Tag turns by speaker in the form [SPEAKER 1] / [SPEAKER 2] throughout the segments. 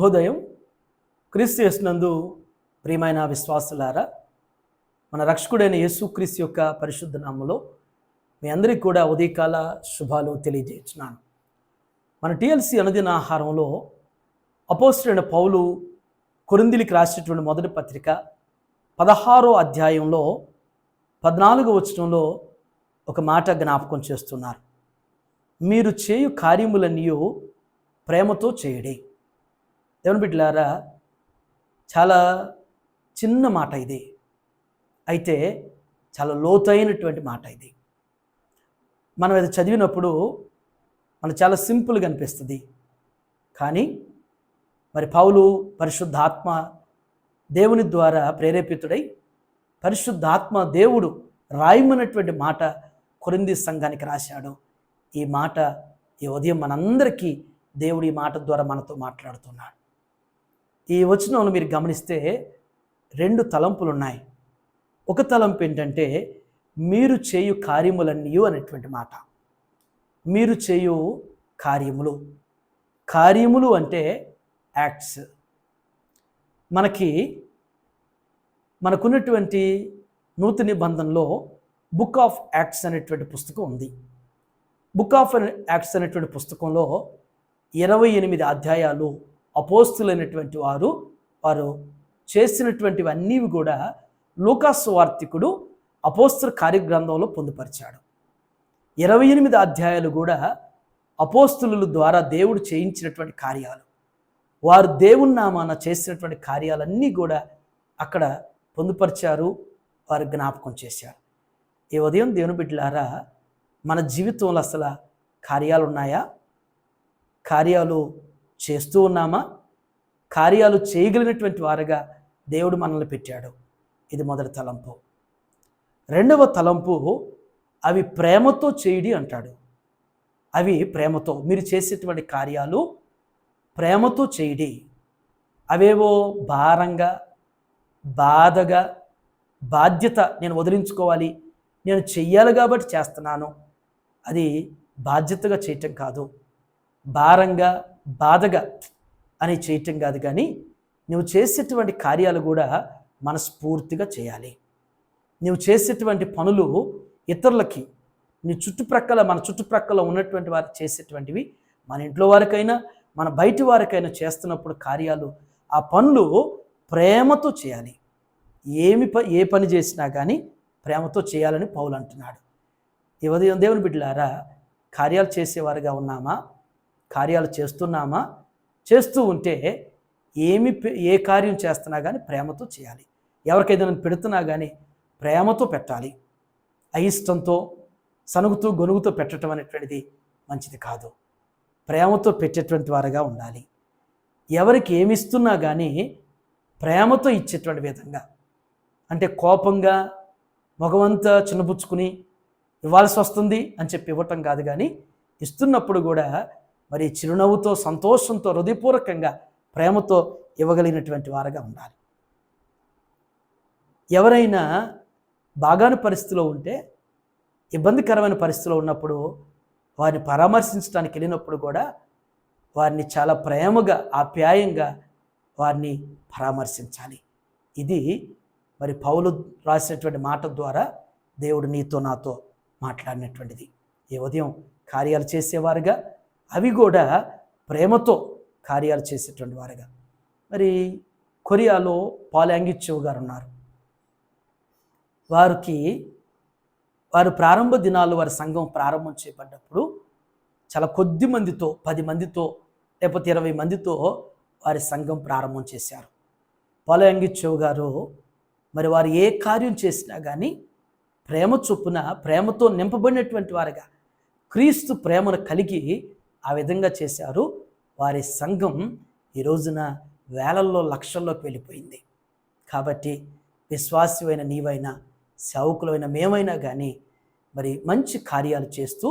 [SPEAKER 1] శుభోదయం. క్రీస్తు యేసునందు ప్రియమైన విశ్వాసులారా, మన రక్షకుడైన యేసుక్రీస్తు యొక్క పరిశుద్ధ నామములో మీ అందరికీ కూడా ఉదయకాల శుభాలు తెలియజేస్తున్నాను. మన టిఎల్సి అనుదిన ఆహారంలో అపోస్తలుడైన పౌలు కొరింథీయులకు రాసినటువంటి మొదటి పత్రిక 16వ అధ్యాయంలో 14వ వచనంలో ఒక మాట జ్ఞాపకం చేస్తున్నారు. మీరు చేయు కార్యములన్నీ ప్రేమతో చేయడే. దేవుని బిడ్డలారా, చాలా చిన్న మాట ఇది, అయితే చాలా లోతైనటువంటి మాట ఇది. మనం ఇది చదివినప్పుడు మనకు చాలా సింపుల్గా అనిపిస్తుంది. కానీ మరి పౌలు పరిశుద్ధాత్మ దేవుని ద్వారా ప్రేరేపితుడై పరిశుద్ధాత్మ దేవుడు రాయమన్నటువంటి మాట కొరింథీ సంఘానికి రాశాడు. ఈ మాట ఈ ఉదయం మనందరికీ దేవుడు ఈ మాట ద్వారా మనతో మాట్లాడుతున్నాడు. ఈ వచనంలో మీరు గమనిస్తే 2 తలంపులు ఉన్నాయి. ఒక తలంపు ఏంటంటే మీరు చేయు కార్యములన్నీ అనేటువంటి మాట. మీరు చేయు కార్యములు, కార్యములు అంటే యాక్ట్స్. మనకున్నటువంటి నూతన నిబంధనలో బుక్ ఆఫ్ యాక్ట్స్ అనేటువంటి పుస్తకం ఉంది. బుక్ ఆఫ్ యాక్ట్స్ అనేటువంటి పుస్తకంలో 28 అధ్యాయాలు అపోస్తులైనటువంటి వారు చేసినటువంటివన్నీ కూడా లూకా సువార్తికుడు అపోస్తల కార్యగ్రంథంలో పొందుపరిచాడు. 28 అధ్యాయాలు కూడా అపోస్తుల ద్వారా దేవుడు చేయించినటువంటి కార్యాలు, వారు దేవుని నామాన చేసినటువంటి కార్యాలన్నీ కూడా అక్కడ పొందుపరిచారు, వారు జ్ఞాపకం చేశారు. ఈ ఉదయం దేవుని బిడ్డలారా, మన జీవితంలో అసలు కార్యాలు ఉన్నాయా? కార్యాలు చేస్తూ ఉన్నామా? కార్యాలు చేయగలిగినటువంటి వారుగా దేవుడు మనల్ని పెట్టాడు. ఇది మొదటి తలంపు. రెండవ తలంపు, అవి ప్రేమతో చేయడి అంటాడు. అవి ప్రేమతో, మీరు చేసేటువంటి కార్యాలు ప్రేమతో చేయడి. అవేవో భారంగా, బాధగా, బాధ్యత నేను వదిలించుకోవాలి, నేను చెయ్యాలి కాబట్టి చేస్తున్నాను, అది బాధ్యతగా చేయటం కాదు. భారంగా, బాధగా అని చేయటం కాదు. కానీ నువ్వు చేసేటువంటి కార్యాలు కూడా మనస్ఫూర్తిగా చేయాలి. నువ్వు చేసేటువంటి పనులు ఇతరులకి, నీ మన చుట్టుప్రక్కల ఉన్నటువంటి వారు చేసేటువంటివి, మన ఇంట్లో వారికైనా మన బయటి వారికైనా చేస్తున్నప్పుడు కార్యాలు, ఆ పనులు ప్రేమతో చేయాలి. ఏ పని చేసినా కానీ ప్రేమతో చేయాలని పౌలు అంటున్నాడు. ఈ ఉదయం దేవుని బిడ్డలారా, కార్యాలు చేసేవారుగా ఉన్నామా? కార్యాలు చేస్తున్నామా? చేస్తూ ఉంటే ఏ కార్యం చేస్తున్నా కానీ ప్రేమతో చేయాలి. ఎవరికైనా పెడుతున్నా కానీ ప్రేమతో పెట్టాలి. అయిష్టంతో, సనుగుతూ గొనుగుతూ పెట్టడం అనేటువంటిది మంచిది కాదు. ప్రేమతో పెట్టేటువంటి వారుగా ఉండాలి. ఎవరికి ఏమిస్తున్నా కానీ ప్రేమతో ఇచ్చేటువంటి విధంగా, అంటే కోపంగా మగవంతా చిన్నపుచ్చుకుని ఇవ్వాల్సి వస్తుంది అని చెప్పి ఇవ్వటం కాదు. కానీ ఇస్తున్నప్పుడు కూడా మరి చిరునవ్వుతో, సంతోషంతో, హృదయపూర్వకంగా ప్రేమతో ఇవ్వగలిగినటువంటి వారుగా ఉండాలి. ఎవరైనా బాగాని పరిస్థితిలో ఉంటే, ఇబ్బందికరమైన పరిస్థితిలో ఉన్నప్పుడు వారిని పరామర్శించడానికి వెళ్ళినప్పుడు కూడా వారిని చాలా ప్రేమగా, ఆప్యాయంగా వారిని పరామర్శించాలి. ఇది మరి పౌలు రాసినటువంటి మాట ద్వారా దేవుడు నీతో నాతో మాట్లాడినటువంటిది. ఈ ఉదయం కార్యాలు చేసేవారుగా, అవి కూడా ప్రేమతో కార్యాలు చేసేటువంటి వారుగా. మరి కొరియాలో పాల్ యాంగిచో గారు ఉన్నారు. వారు ప్రారంభ దినాలు, వారి సంఘం ప్రారంభం చేయబడ్డప్పుడు చాలా కొద్ది మందితో, 10 మందితో లేకపోతే 20 మందితో వారి సంఘం ప్రారంభం చేశారు. పాల్ యాంగిచో గారు మరి వారు ఏ కార్యం చేసినా కానీ ప్రేమ చొప్పున, ప్రేమతో నింపబడినటువంటి వారుగా, క్రీస్తు ప్రేమను కలిగి ఆ విధంగా చేశారు. వారి సంఘం ఈ రోజున వేలల్లో, లక్షల్లోకి వెళ్ళిపోయింది. కాబట్టి విశ్వాసమైన నీవైనా, సేవకులైన మేమైనా కానీ మరి మంచి కార్యాలు చేస్తూ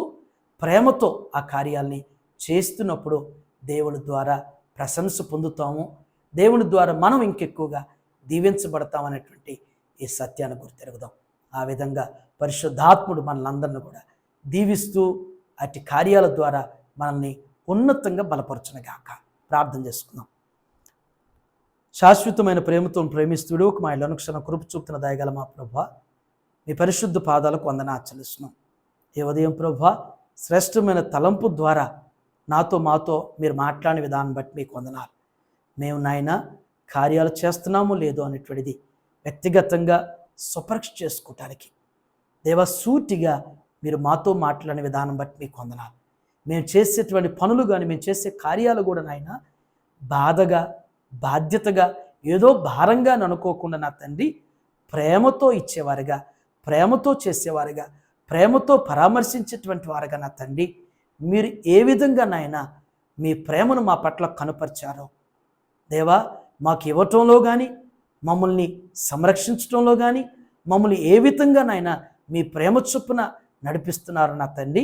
[SPEAKER 1] ప్రేమతో ఆ కార్యాలని చేస్తున్నప్పుడు దేవుని ద్వారా ప్రశంస పొందుతాము. దేవుని ద్వారా మనం ఇంకెక్కువగా దీవించబడతామనేటువంటి ఈ సత్యాన్ని గుర్తెరుగుదాం. ఆ విధంగా పరిశుద్ధాత్ముడు మనలందరినీ కూడా దీవిస్తూ అట్టి కార్యాల ద్వారా మనల్ని ఉన్నతంగా బలపరచునుగాక. ప్రార్థన చేసుకుందాం. శాశ్వతమైన ప్రేమతో ప్రేమిస్తుడు ఒక మా ఇళ్లను క్షణ కృప చూపుతున్న దయగల మా ప్రభువా, మీ పరిశుద్ధ పాదాలకు వందనాలు చెల్లిస్తున్నాం. ఈ ఉదయం ప్రభువా, శ్రేష్టమైన తలంపు ద్వారా మాతో మీరు మాట్లాడిన విధానం బట్టి మీకు వందనాలు. మేము నాయన కార్యాలు చేస్తున్నామో లేదో అనేటువంటిది వ్యక్తిగతంగా స్వపరీక్ష చేసుకోవటానికి దేవా, సూటిగా మీరు మాతో మాట్లాడిన విధానం బట్టి మీకు వందనాలు. మేము చేసేటువంటి పనులు కానీ మేము చేసే కార్యాలు కూడా నాయన బాధగా, బాధ్యతగా, ఏదో భారంగా అనుకోకుండా నా తండ్రి, ప్రేమతో ఇచ్చేవారుగా, ప్రేమతో చేసేవారుగా, ప్రేమతో పరామర్శించేటువంటి వారుగా నా తండ్రి, మీరు ఏ విధంగా నాయన మీ ప్రేమను మా పట్ల కనుపరిచారో దేవా, మాకు ఇవ్వటంలో కానీ, మమ్మల్ని సంరక్షించడంలో కానీ, మమ్మల్ని ఏ విధంగా నాయన మీ ప్రేమ చొప్పున నడిపిస్తున్నారు నా తండ్రి.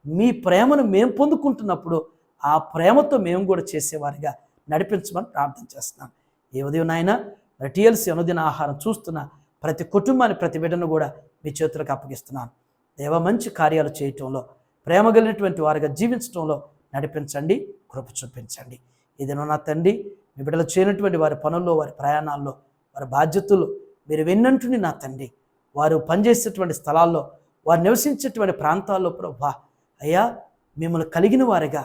[SPEAKER 1] మీ ప్రేమను మేము పొందుకుంటున్నప్పుడు ఆ ప్రేమతో మేము కూడా చేసేవారిగా నడిపించమని ప్రార్థన చేస్తున్నాను. ఏ ఉదయం నాయన టీఎల్సీ అనుదిన ఆహారం చూస్తున్న ప్రతి కుటుంబాన్ని, ప్రతి బిడ్డను కూడా మీ చేతులకు అప్పగిస్తున్నాను. దేవ, మంచి కార్యాలు చేయటంలో, ప్రేమ కలిగినటువంటి వారిగా జీవించడంలో నడిపించండి, కృప చూపించండి. ఇదేనో నా తండ్రి, మీ బిడ్డలు చేయనటువంటి వారి పనుల్లో, వారి ప్రయాణాల్లో, వారి బాధ్యతలు మీరు వెన్నంటుని నా తండ్రి, వారు పనిచేసేటువంటి స్థలాల్లో, వారు నివసించేటువంటి ప్రాంతాల్లో ప్రభువా, అయ్యా మిమ్మల్ని కలిగిన వారిగా,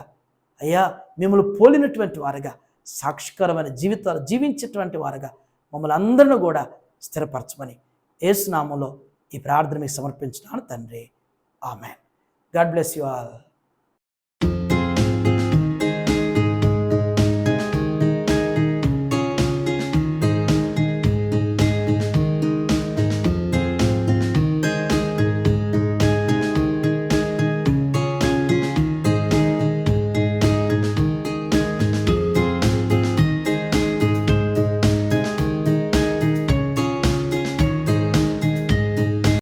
[SPEAKER 1] అయ్యా మిమ్మల్ని పోలినటువంటి వారుగా, సాక్షికరమైన జీవితాలు జీవించేటువంటి వారుగా మమ్మల్ని అందరిని కూడా స్థిరపరచమని యేసు నామములో ఈ ప్రార్థన మీకు సమర్పించున్నాను తండ్రి. ఆమేన్. God bless you all.